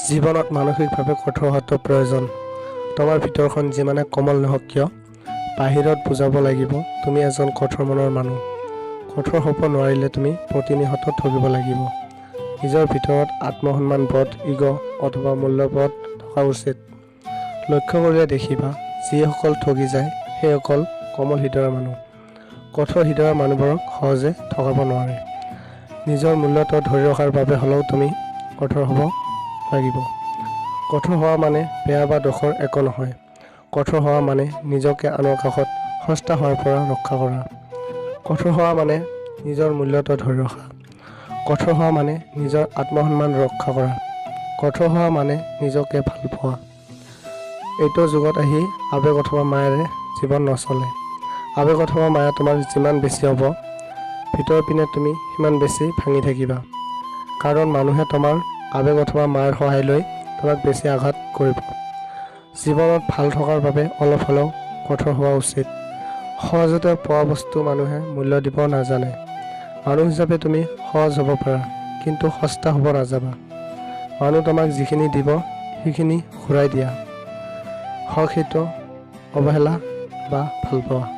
জীৱনত মানসিকভাৱে কঠোৰ হোৱাটো প্ৰয়োজন। তোমাৰ ভিতৰখন যিমানে কোমল নহওক কিয়, বাহিৰত বুজাব লাগিব তুমি এজন কঠোৰ মনৰ মানুহ। কঠোৰ হ'ব নোৱাৰিলে তুমি প্ৰতিনিয়ত ঠগিব লাগিব। নিজৰ ভিতৰত আত্মসন্মান বোধ, ইগ' অথবা মূল্যবোধ থকা উচিত। লক্ষ্য কৰিলে দেখিবা, যিসকল ঠগি যায় সেইসকল কোমল হৃদয়ৰ মানুহ। কঠোৰ হৃদয়ৰ মানুহবোৰক সহজে ঠগাব নোৱাৰে। নিজৰ মূল্যটো ধৰি ৰখাৰ বাবে হ'লেও তুমি কঠোৰ হ'ব লাগিব। কঠোৰ হোৱা মানে বেয়া বা দোষৰ একো নহয়। কঠোৰ হোৱা মানে নিজকে আনৰ কাষত সস্তা হোৱাৰ পৰা ৰক্ষা কৰা। কঠোৰ হোৱা মানে নিজৰ মূল্যটো ধৰি ৰখা। কঠোৰ হোৱা মানে নিজৰ আত্মসন্মান ৰক্ষা কৰা। কঠোৰ হোৱা মানে নিজকে ভাল পোৱা। এইটো যুগত আহি আৱেগ অথবা মায়াৰে জীৱন নচলে। আৱেগ অথবা মায়া তোমাৰ যিমান বেছি হ'ব, ভিতৰ পিনে তুমি সিমান বেছি ভাঙি থাকিবা। কাৰণ মানুহে তোমাৰ আৱেগ অথবা মায়াৰ সহায় লৈ তোমাক বেছি আঘাত কৰিব। জীৱনত ভাল থকাৰ বাবে অলপ হ'লেও কঠোৰ হোৱা উচিত। সহজতে পোৱা বস্তু মানুহে মূল্য দিব নাজানে। মানুহ হিচাপে তুমি সহজ হ'ব পাৰা, কিন্তু সস্তা হ'ব নাযাবা। মানুহ তোমাক যিখিনি দিব সেইখিনি ঘূৰাই দিয়া। হওক সেইটো অৱহেলা বা ভালপোৱা।